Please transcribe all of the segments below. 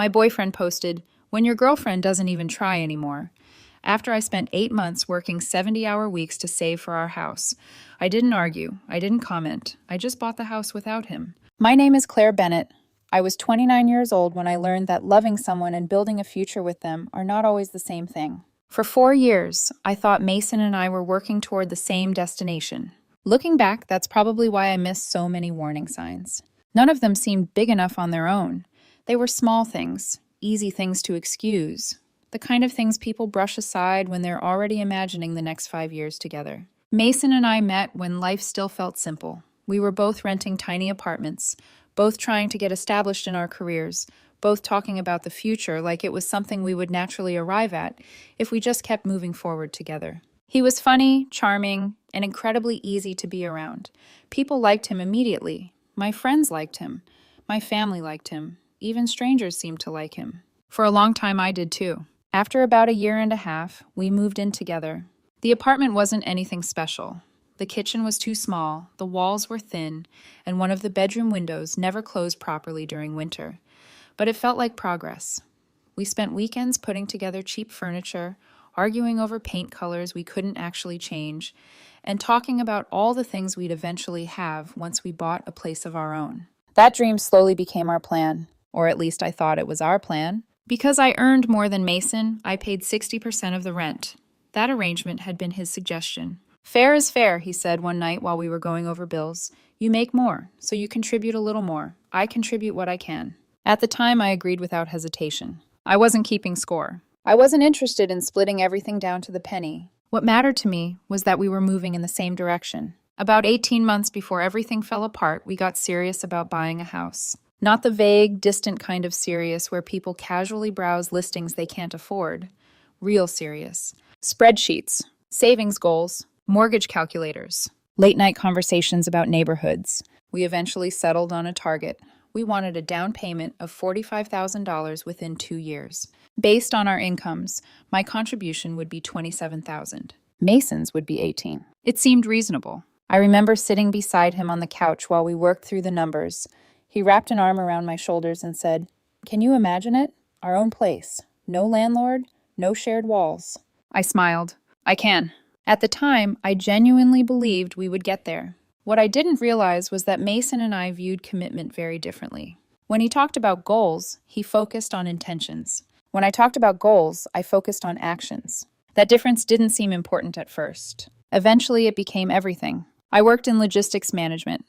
My boyfriend posted, "When your girlfriend doesn't even try anymore." After I spent 8 months working 70-hour weeks to save for our house. I didn't argue. I didn't comment. I just bought the house without him. My name is Claire Bennett. I was 29 years old when I learned that loving someone and building a future with them are not always the same thing. For 4 years, I thought Mason and I were working toward the same destination. Looking back, that's probably why I missed so many warning signs. None of them seemed big enough on their own. They were small things, easy things to excuse, the kind of things people brush aside when they're already imagining the next 5 years together. Mason and I met when life still felt simple. We were both renting tiny apartments, both trying to get established in our careers, both talking about the future like it was something we would naturally arrive at if we just kept moving forward together. He was funny, charming, and incredibly easy to be around. People liked him immediately. My friends liked him. My family liked him. Even strangers seemed to like him. For a long time, I did too. After about a year and a half, we moved in together. The apartment wasn't anything special. The kitchen was too small, the walls were thin, and one of the bedroom windows never closed properly during winter. But it felt like progress. We spent weekends putting together cheap furniture, arguing over paint colors we couldn't actually change, and talking about all the things we'd eventually have once we bought a place of our own. That dream slowly became our plan, or at least I thought it was our plan. Because I earned more than Mason, I paid 60% of the rent. That arrangement had been his suggestion. "Fair is fair," he said one night while we were going over bills. "You make more, so you contribute a little more. I contribute what I can." At the time, I agreed without hesitation. I wasn't keeping score. I wasn't interested in splitting everything down to the penny. What mattered to me was that we were moving in the same direction. About 18 months before everything fell apart, we got serious about buying a house. Not the vague, distant kind of serious where people casually browse listings they can't afford. Real serious. Spreadsheets, savings goals, mortgage calculators, late-night conversations about neighborhoods. We eventually settled on a target. We wanted a down payment of $45,000 within 2 years. Based on our incomes, my contribution would be $27,000. Mason's would be $18,000. It seemed reasonable. I remember sitting beside him on the couch while we worked through the numbers. He wrapped an arm around my shoulders and said, "Can you imagine it? Our own place. No landlord, no shared walls." I smiled. I can. At the time, I genuinely believed we would get there. What I didn't realize was that Mason and I viewed commitment very differently. When he talked about goals, he focused on intentions. When I talked about goals, I focused on actions. That difference didn't seem important at first. Eventually, it became everything. I worked in logistics management.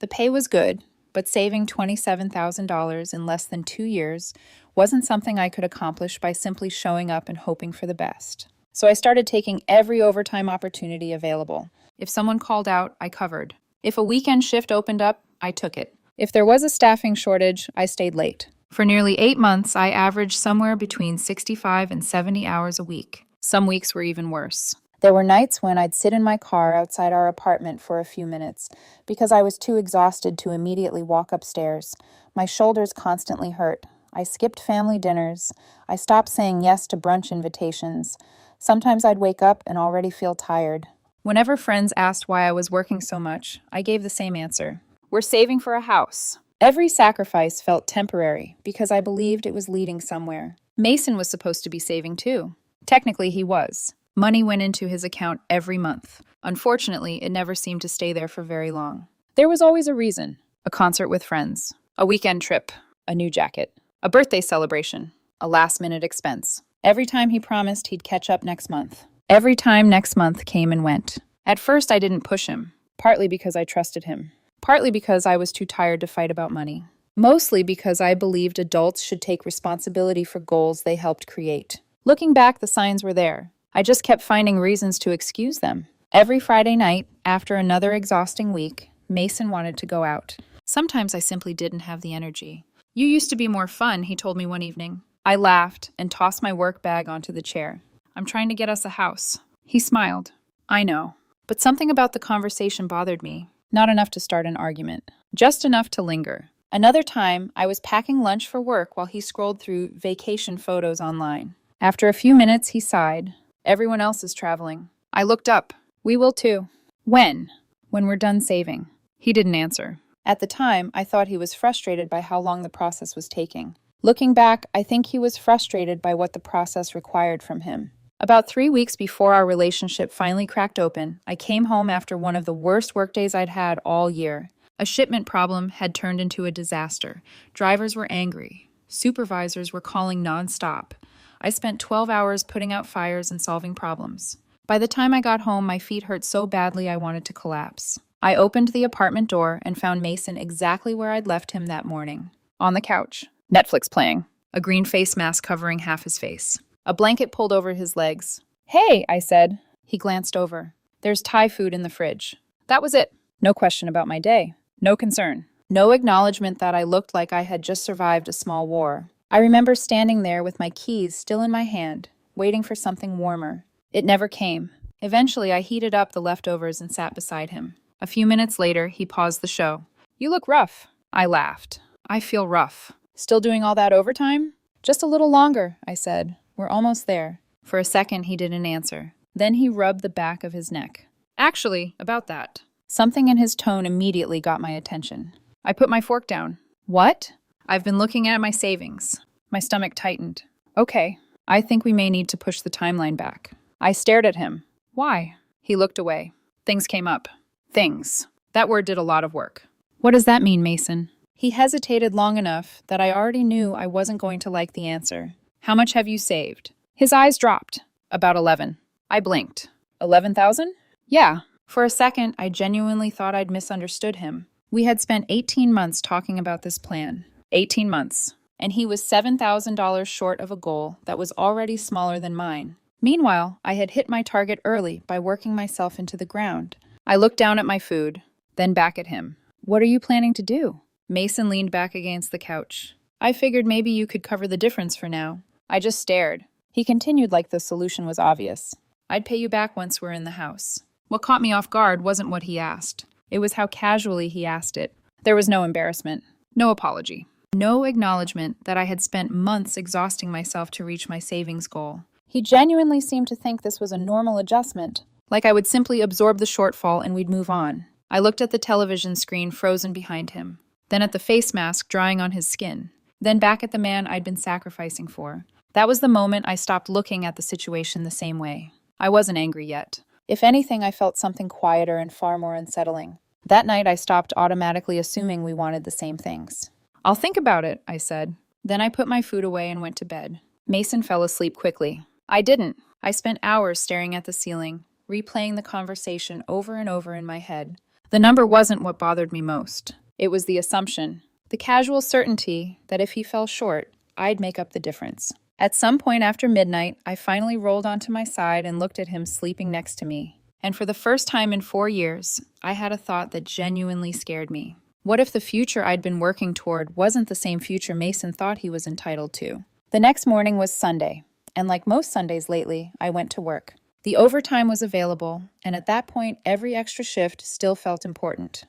The pay was good, but saving $27,000 in less than 2 years wasn't something I could accomplish by simply showing up and hoping for the best. So I started taking every overtime opportunity available. If someone called out, I covered. If a weekend shift opened up, I took it. If there was a staffing shortage, I stayed late. For nearly 8 months, I averaged somewhere between 65 and 70 hours a week. Some weeks were even worse. There were nights when I'd sit in my car outside our apartment for a few minutes because I was too exhausted to immediately walk upstairs. My shoulders constantly hurt. I skipped family dinners. I stopped saying yes to brunch invitations. Sometimes I'd wake up and already feel tired. Whenever friends asked why I was working so much, I gave the same answer. We're saving for a house. Every sacrifice felt temporary because I believed it was leading somewhere. Mason was supposed to be saving too. Technically, he was. Money went into his account every month. Unfortunately, it never seemed to stay there for very long. There was always a reason. A concert with friends. A weekend trip. A new jacket. A birthday celebration. A last-minute expense. Every time he promised he'd catch up next month. Every time next month came and went. At first, I didn't push him. Partly because I trusted him. Partly because I was too tired to fight about money. Mostly because I believed adults should take responsibility for goals they helped create. Looking back, the signs were there. I just kept finding reasons to excuse them. Every Friday night, after another exhausting week, Mason wanted to go out. Sometimes I simply didn't have the energy. "You used to be more fun," he told me one evening. I laughed and tossed my work bag onto the chair. "I'm trying to get us a house." He smiled. "I know." But something about the conversation bothered me. Not enough to start an argument. Just enough to linger. Another time, I was packing lunch for work while he scrolled through vacation photos online. After a few minutes, he sighed. "Everyone else is traveling." I looked up. "We will too." "When?" "When we're done saving." He didn't answer. At the time, I thought he was frustrated by how long the process was taking. Looking back, I think he was frustrated by what the process required from him. About 3 weeks before our relationship finally cracked open, I came home after one of the worst workdays I'd had all year. A shipment problem had turned into a disaster. Drivers were angry. Supervisors were calling nonstop. I spent 12 hours putting out fires and solving problems. By the time I got home, my feet hurt so badly I wanted to collapse. I opened the apartment door and found Mason exactly where I'd left him that morning. On the couch. Netflix playing. A green face mask covering half his face. A blanket pulled over his legs. "Hey," I said. He glanced over. "There's Thai food in the fridge." That was it. No question about my day. No concern. No acknowledgement that I looked like I had just survived a small war. I remember standing there with my keys still in my hand, waiting for something warmer. It never came. Eventually, I heated up the leftovers and sat beside him. A few minutes later, he paused the show. "You look rough." I laughed. "I feel rough." "Still doing all that overtime?" "Just a little longer," I said. "We're almost there." For a second, he didn't answer. Then he rubbed the back of his neck. "Actually, about that." Something in his tone immediately got my attention. I put my fork down. "What?" "I've been looking at my savings." My stomach tightened. "Okay, I think we may need to push the timeline back." I stared at him. "Why?" He looked away. "Things came up." Things. That word did a lot of work. "What does that mean, Mason?" He hesitated long enough that I already knew I wasn't going to like the answer. "How much have you saved?" His eyes dropped. "About 11. I blinked. 11,000? "Yeah." For a second, I genuinely thought I'd misunderstood him. We had spent 18 months talking about this plan. 18 months. And he was $7,000 short of a goal that was already smaller than mine. Meanwhile, I had hit my target early by working myself into the ground. I looked down at my food, then back at him. "What are you planning to do?" Mason leaned back against the couch. "I figured maybe you could cover the difference for now." I just stared. He continued like the solution was obvious. "I'd pay you back once we're in the house." What caught me off guard wasn't what he asked. It was how casually he asked it. There was no embarrassment, no apology, no acknowledgement that I had spent months exhausting myself to reach my savings goal. He genuinely seemed to think this was a normal adjustment, like I would simply absorb the shortfall and we'd move on. I looked at the television screen frozen behind him, then at the face mask drying on his skin, then back at the man I'd been sacrificing for. That was the moment I stopped looking at the situation the same way. I wasn't angry yet. If anything, I felt something quieter and far more unsettling. That night, I stopped automatically assuming we wanted the same things. "I'll think about it," I said. Then I put my food away and went to bed. Mason fell asleep quickly. I didn't. I spent hours staring at the ceiling, replaying the conversation over and over in my head. The number wasn't what bothered me most. It was the assumption, the casual certainty that if he fell short, I'd make up the difference. At some point after midnight, I finally rolled onto my side and looked at him sleeping next to me. And for the first time in 4 years, I had a thought that genuinely scared me. What if the future I'd been working toward wasn't the same future Mason thought he was entitled to? The next morning was Sunday, and like most Sundays lately, I went to work. The overtime was available, and at that point, every extra shift still felt important.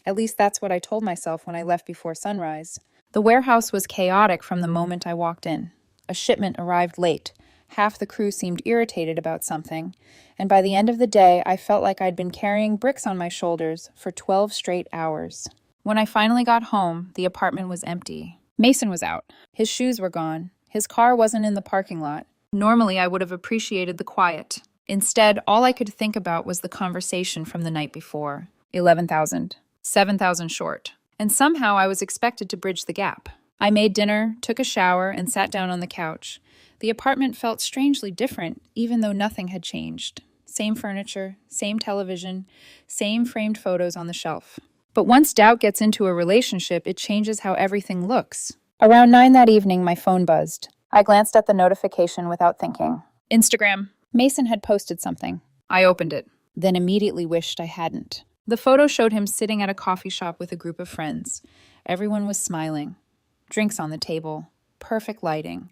At least that's what I told myself when I left before sunrise. The warehouse was chaotic from the moment I walked in. A shipment arrived late. Half the crew seemed irritated about something, and by the end of the day, I felt like I'd been carrying bricks on my shoulders for 12 straight hours. When I finally got home, the apartment was empty. Mason was out. His shoes were gone. His car wasn't in the parking lot. Normally, I would have appreciated the quiet. Instead, all I could think about was the conversation from the night before. 11,000. 7,000 short. And somehow I was expected to bridge the gap. I made dinner, took a shower, and sat down on the couch. The apartment felt strangely different, even though nothing had changed. Same furniture, same television, same framed photos on the shelf. But once doubt gets into a relationship, it changes how everything looks. Around 9 that evening, my phone buzzed. I glanced at the notification without thinking. Instagram. Mason had posted something. I opened it, then immediately wished I hadn't. The photo showed him sitting at a coffee shop with a group of friends. Everyone was smiling. Drinks on the table. Perfect lighting.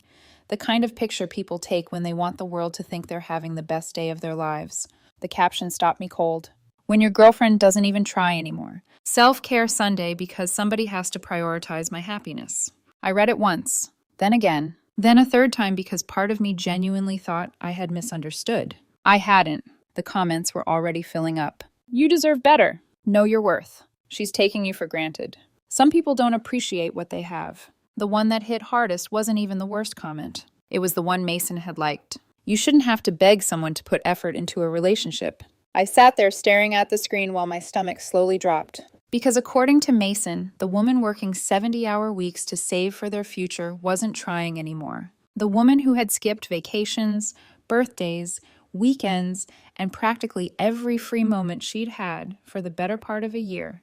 The kind of picture people take when they want the world to think they're having the best day of their lives. The caption stopped me cold. "When your girlfriend doesn't even try anymore. Self-care Sunday because somebody has to prioritize my happiness." I read it once, then again, then a third time because part of me genuinely thought I had misunderstood. I hadn't. The comments were already filling up. "You deserve better. Know your worth. She's taking you for granted. Some people don't appreciate what they have. The one that hit hardest wasn't even the worst comment. It was the one Mason had liked. You shouldn't have to beg someone to put effort into a relationship. I sat there staring at the screen while my stomach slowly dropped. Because according to Mason, the woman working 70-hour weeks to save for their future wasn't trying anymore. The woman who had skipped vacations, birthdays, weekends, and practically every free moment she'd had for the better part of a year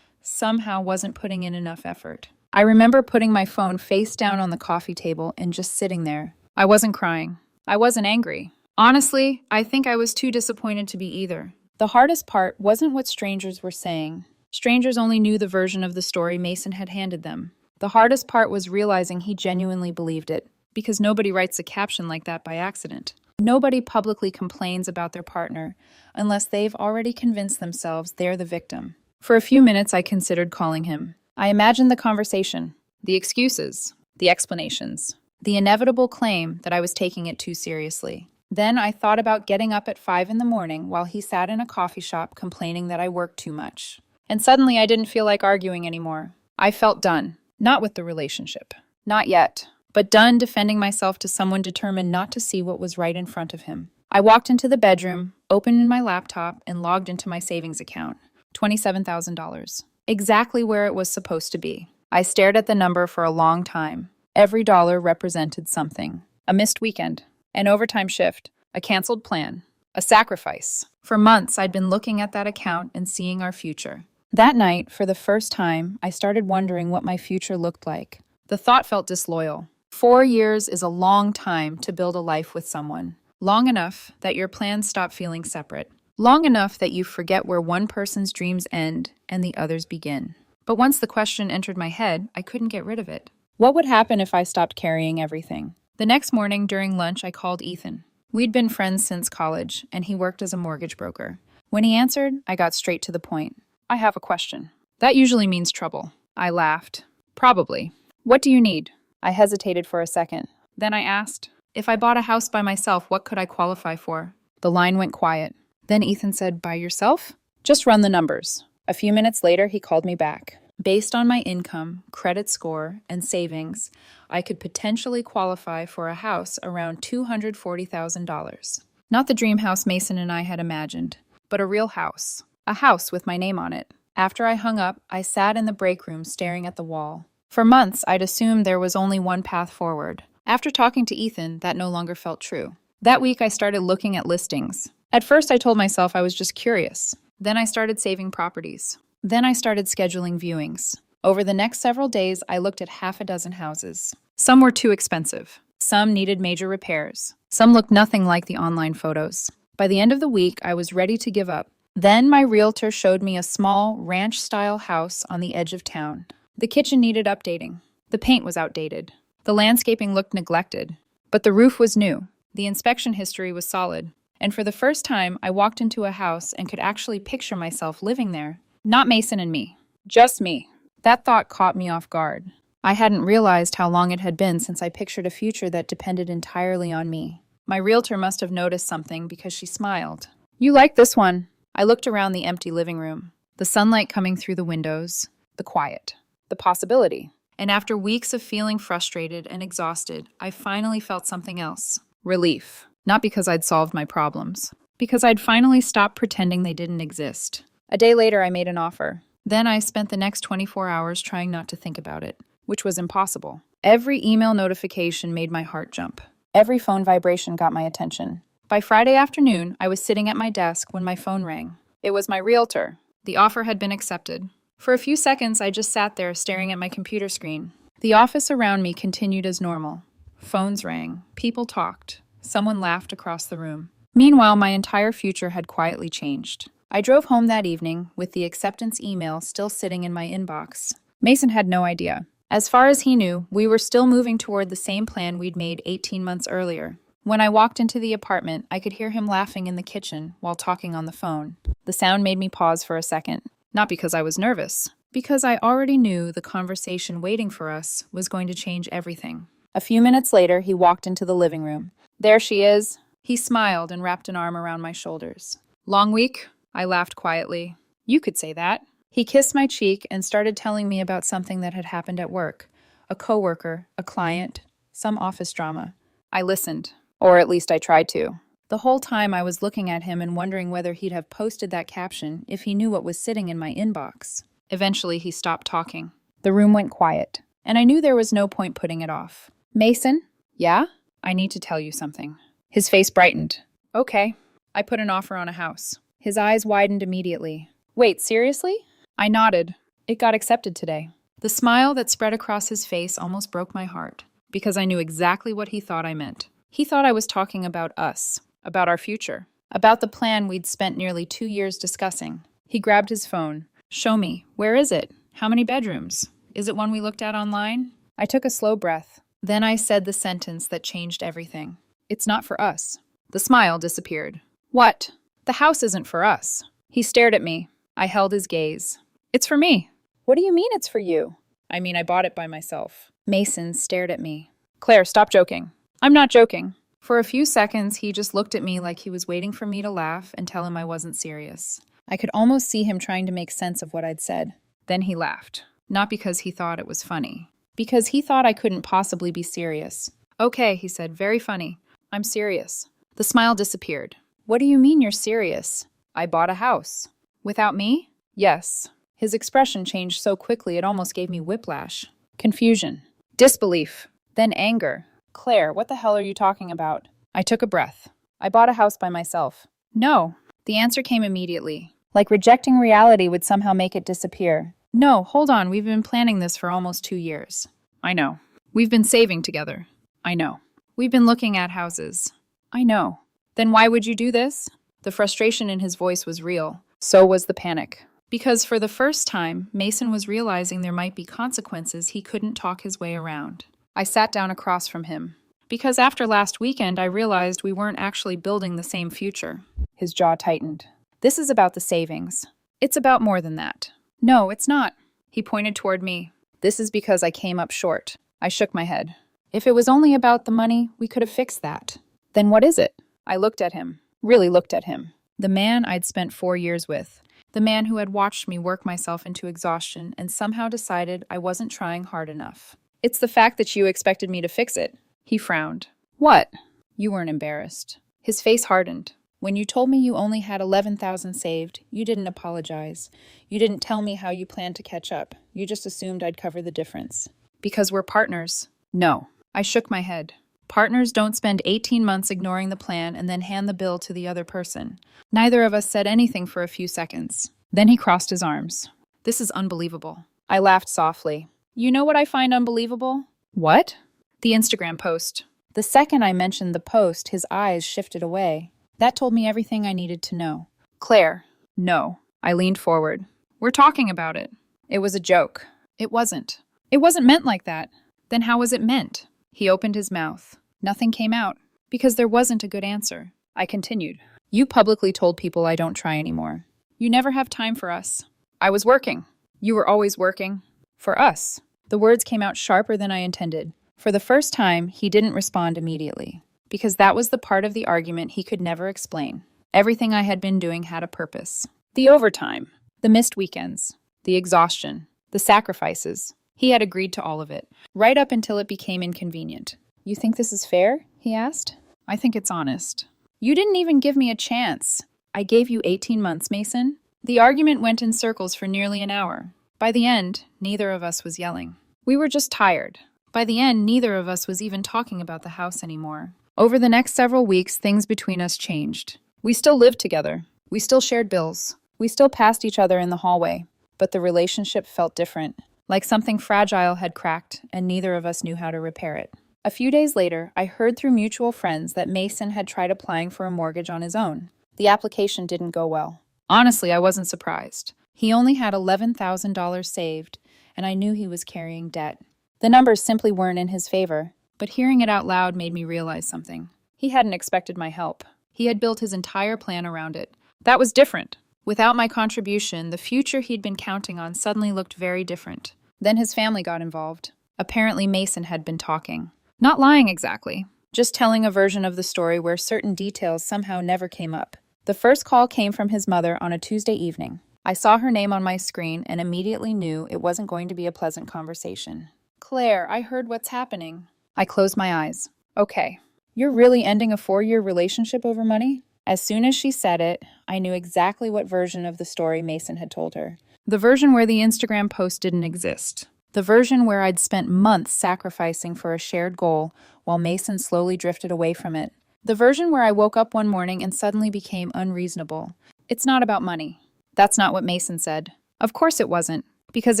somehow wasn't putting in enough effort. I remember putting my phone face down on the coffee table and just sitting there. I wasn't crying. I wasn't angry. Honestly, I think I was too disappointed to be either. The hardest part wasn't what strangers were saying. Strangers only knew the version of the story Mason had handed them. The hardest part was realizing he genuinely believed it, because nobody writes a caption like that by accident. Nobody publicly complains about their partner unless they've already convinced themselves they're the victim. For a few minutes, I considered calling him. I imagined the conversation, the excuses, the explanations, the inevitable claim that I was taking it too seriously. Then I thought about getting up at 5 in the morning while he sat in a coffee shop complaining that I worked too much. And suddenly I didn't feel like arguing anymore. I felt done. Not with the relationship. Not yet. But done defending myself to someone determined not to see what was right in front of him. I walked into the bedroom, opened my laptop, and logged into my savings account. $27,000. Exactly where it was supposed to be. I stared at the number for a long time. Every dollar represented something. A missed weekend. An overtime shift. A canceled plan. A sacrifice. For months, I'd been looking at that account and seeing our future. That night, for the first time, I started wondering what my future looked like. The thought felt disloyal. 4 years is a long time to build a life with someone. Long enough that your plans stop feeling separate. Long enough that you forget where one person's dreams end and the other's begin. But once the question entered my head, I couldn't get rid of it. What would happen if I stopped carrying everything? The next morning during lunch, I called Ethan. We'd been friends since college, and he worked as a mortgage broker. When he answered, I got straight to the point. I have a question. That usually means trouble. I laughed. Probably. What do you need? I hesitated for a second. Then I asked, if I bought a house by myself, what could I qualify for? The line went quiet. Then Ethan said, by yourself? Just run the numbers. A few minutes later, he called me back. Based on my income, credit score, and savings, I could potentially qualify for a house around $240,000. Not the dream house Mason and I had imagined, but a real house. A house with my name on it. After I hung up, I sat in the break room staring at the wall. For months, I'd assumed there was only one path forward. After talking to Ethan, that no longer felt true. That week, I started looking at listings. At first, I told myself I was just curious. Then I started saving properties. Then I started scheduling viewings. Over the next several days, I looked at half a dozen houses. Some were too expensive. Some needed major repairs. Some looked nothing like the online photos. By the end of the week, I was ready to give up. Then my realtor showed me a small, ranch-style house on the edge of town. The kitchen needed updating. The paint was outdated. The landscaping looked neglected. But the roof was new. The inspection history was solid. And for the first time, I walked into a house and could actually picture myself living there. Not Mason and me. Just me. That thought caught me off guard. I hadn't realized how long it had been since I pictured a future that depended entirely on me. My realtor must have noticed something because she smiled. You like this one? I looked around the empty living room. The sunlight coming through the windows. The quiet. The possibility. And after weeks of feeling frustrated and exhausted, I finally felt something else. Relief. Not because I'd solved my problems. Because I'd finally stopped pretending they didn't exist. A day later, I made an offer. Then I spent the next 24 hours trying not to think about it, which was impossible. Every email notification made my heart jump. Every phone vibration got my attention. By Friday afternoon, I was sitting at my desk when my phone rang. It was my realtor. The offer had been accepted. For a few seconds, I just sat there staring at my computer screen. The office around me continued as normal. Phones rang. People talked. Someone laughed across the room. Meanwhile, my entire future had quietly changed. I drove home that evening with the acceptance email still sitting in my inbox. Mason had no idea. As far as he knew, we were still moving toward the same plan we'd made 18 months earlier. When I walked into the apartment, I could hear him laughing in the kitchen while talking on the phone. The sound made me pause for a second. Not because I was nervous, because I already knew the conversation waiting for us was going to change everything. A few minutes later, he walked into the living room. There she is. He smiled and wrapped an arm around my shoulders. Long week? I laughed quietly. You could say that. He kissed my cheek and started telling me about something that had happened at work. A coworker, a client, some office drama. I listened, or at least I tried to. The whole time I was looking at him and wondering whether he'd have posted that caption if he knew what was sitting in my inbox. Eventually, he stopped talking. The room went quiet, and I knew there was no point putting it off. Mason? Yeah? I need to tell you something. His face brightened. Okay. I put an offer on a house. His eyes widened immediately. Wait, seriously? I nodded. It got accepted today. The smile that spread across his face almost broke my heart, because I knew exactly what he thought I meant. He thought I was talking about us, about our future, about the plan we'd spent nearly 2 years discussing. He grabbed his phone. Show me. Where is it? How many bedrooms? Is it one we looked at online? I took a slow breath. Then I said the sentence that changed everything. It's not for us. The smile disappeared. What? The house isn't for us. He stared at me. I held his gaze. It's for me. What do you mean it's for you? I mean, I bought it by myself. Mason stared at me. Claire, stop joking. I'm not joking. For a few seconds, he just looked at me like he was waiting for me to laugh and tell him I wasn't serious. I could almost see him trying to make sense of what I'd said. Then he laughed. Not because he thought it was funny. Because he thought I couldn't possibly be serious. Okay, he said, very funny. I'm serious. The smile disappeared. What do you mean you're serious? I bought a house. Without me? Yes. His expression changed so quickly it almost gave me whiplash. Confusion. Disbelief. Then anger. Claire, what the hell are you talking about? I took a breath. I bought a house by myself. No. The answer came immediately. Like rejecting reality would somehow make it disappear. No, hold on, we've been planning this for almost 2 years. I know. We've been saving together. I know. We've been looking at houses. I know. Then why would you do this? The frustration in his voice was real. So was the panic. Because for the first time, Mason was realizing there might be consequences he couldn't talk his way around. I sat down across from him. Because after last weekend, I realized we weren't actually building the same future. His jaw tightened. This is about the savings. It's about more than that. No, it's not. He pointed toward me. This is because I came up short. I shook my head. If it was only about the money, we could have fixed that. Then what is it? I looked at him. Really looked at him. The man I'd spent 4 years with. The man who had watched me work myself into exhaustion and somehow decided I wasn't trying hard enough. It's the fact that you expected me to fix it. He frowned. What? You weren't embarrassed. His face hardened. When you told me you only had 11,000 saved, you didn't apologize. You didn't tell me how you planned to catch up. You just assumed I'd cover the difference. Because we're partners. No. I shook my head. Partners don't spend 18 months ignoring the plan and then hand the bill to the other person. Neither of us said anything for a few seconds. Then he crossed his arms. This is unbelievable. I laughed softly. You know what I find unbelievable? What? The Instagram post. The second I mentioned the post, his eyes shifted away. That told me everything I needed to know. Claire. No. I leaned forward. We're talking about it. It was a joke. It wasn't. It wasn't meant like that. Then how was it meant? He opened his mouth. Nothing came out. Because there wasn't a good answer. I continued. You publicly told people I don't try anymore. You never have time for us. I was working. You were always working. For us. The words came out sharper than I intended. For the first time, he didn't respond immediately. Because that was the part of the argument he could never explain. Everything I had been doing had a purpose. The overtime. The missed weekends. The exhaustion. The sacrifices. He had agreed to all of it. Right up until it became inconvenient. You think this is fair? He asked. I think it's honest. You didn't even give me a chance. I gave you 18 months, Mason. The argument went in circles for nearly an hour. By the end, neither of us was yelling. We were just tired. By the end, neither of us was even talking about the house anymore. Over the next several weeks, things between us changed. We still lived together. We still shared bills. We still passed each other in the hallway. But the relationship felt different. Like something fragile had cracked, and neither of us knew how to repair it. A few days later, I heard through mutual friends that Mason had tried applying for a mortgage on his own. The application didn't go well. Honestly, I wasn't surprised. He only had $11,000 saved, and I knew he was carrying debt. The numbers simply weren't in his favor, but hearing it out loud made me realize something. He hadn't expected my help. He had built his entire plan around it. That was different. Without my contribution, the future he'd been counting on suddenly looked very different. Then his family got involved. Apparently Mason had been talking. Not lying exactly, just telling a version of the story where certain details somehow never came up. The first call came from his mother on a Tuesday evening. I saw her name on my screen and immediately knew it wasn't going to be a pleasant conversation. Claire, I heard what's happening. I closed my eyes. Okay. You're really ending a 4-year relationship over money? As soon as she said it, I knew exactly what version of the story Mason had told her. The version where the Instagram post didn't exist. The version where I'd spent months sacrificing for a shared goal while Mason slowly drifted away from it. The version where I woke up one morning and suddenly became unreasonable. It's not about money. That's not what Mason said. Of course it wasn't, because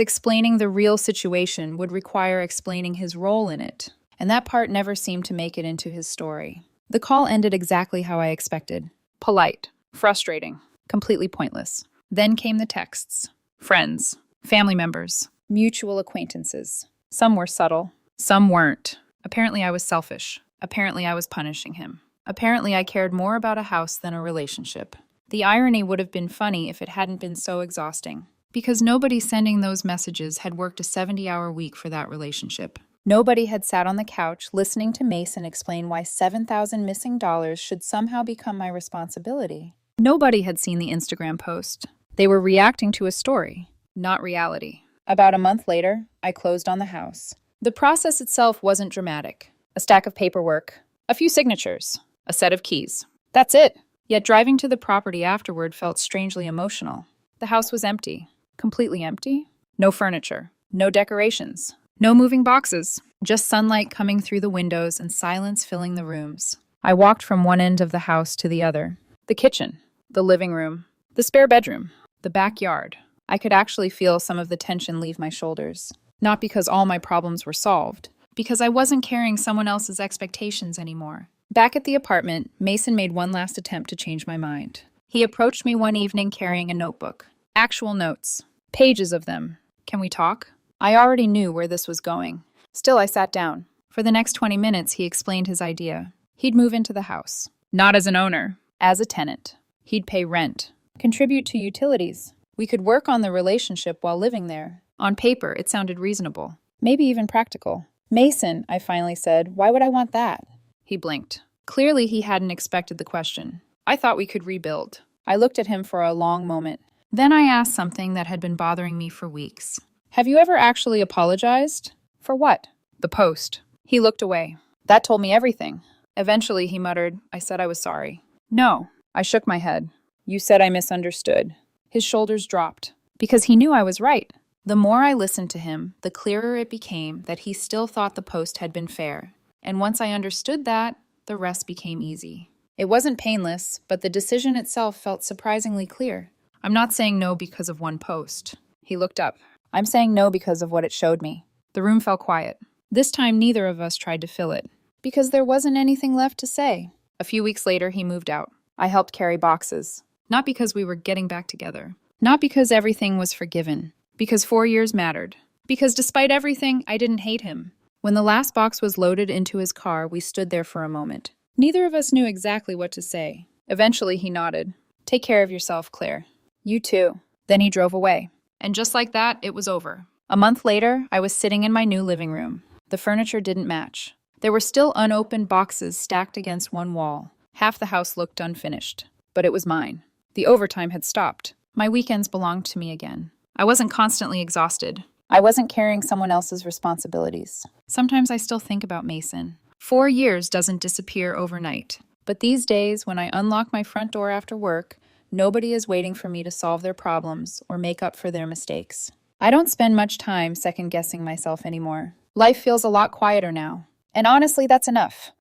explaining the real situation would require explaining his role in it, and that part never seemed to make it into his story. The call ended exactly how I expected. Polite, frustrating, completely pointless. Then came the texts. Friends, family members, mutual acquaintances. Some were subtle, some weren't. Apparently I was selfish. Apparently I was punishing him. Apparently I cared more about a house than a relationship. The irony would have been funny if it hadn't been so exhausting. Because nobody sending those messages had worked a 70-hour week for that relationship. Nobody had sat on the couch listening to Mason explain why $7,000 missing dollars should somehow become my responsibility. Nobody had seen the Instagram post. They were reacting to a story, not reality. About a month later, I closed on the house. The process itself wasn't dramatic. A stack of paperwork, a few signatures, a set of keys. That's it. Yet driving to the property afterward felt strangely emotional. The house was empty. Completely empty. No furniture. No decorations. No moving boxes. Just sunlight coming through the windows and silence filling the rooms. I walked from one end of the house to the other. The kitchen. The living room. The spare bedroom. The backyard. I could actually feel some of the tension leave my shoulders. Not because all my problems were solved. Because I wasn't carrying someone else's expectations anymore. Back at the apartment, Mason made one last attempt to change my mind. He approached me one evening carrying a notebook. Actual notes. Pages of them. Can we talk? I already knew where this was going. Still, I sat down. For the next 20 minutes, he explained his idea. He'd move into the house. Not as an owner. As a tenant. He'd pay rent. Contribute to utilities. We could work on the relationship while living there. On paper, it sounded reasonable. Maybe even practical. Mason, I finally said, why would I want that? He blinked. Clearly, he hadn't expected the question. I thought we could rebuild. I looked at him for a long moment. Then I asked something that had been bothering me for weeks. Have you ever actually apologized? For what? The post. He looked away. That told me everything. Eventually, he muttered, I said I was sorry. No. I shook my head. You said I misunderstood. His shoulders dropped. Because he knew I was right. The more I listened to him, the clearer it became that he still thought the post had been fair. And once I understood that, the rest became easy. It wasn't painless, but the decision itself felt surprisingly clear. I'm not saying no because of one post. He looked up. I'm saying no because of what it showed me. The room fell quiet. This time, neither of us tried to fill it. Because there wasn't anything left to say. A few weeks later, he moved out. I helped carry boxes. Not because we were getting back together. Not because everything was forgiven. Because 4 years mattered. Because despite everything, I didn't hate him. When the last box was loaded into his car, we stood there for a moment. Neither of us knew exactly what to say. Eventually, he nodded. Take care of yourself, Claire. You too. Then he drove away. And just like that, it was over. A month later, I was sitting in my new living room. The furniture didn't match. There were still unopened boxes stacked against one wall. Half the house looked unfinished. But it was mine. The overtime had stopped. My weekends belonged to me again. I wasn't constantly exhausted. I wasn't carrying someone else's responsibilities. Sometimes I still think about Mason. 4 years doesn't disappear overnight. But these days, when I unlock my front door after work, nobody is waiting for me to solve their problems or make up for their mistakes. I don't spend much time second-guessing myself anymore. Life feels a lot quieter now. And honestly, that's enough.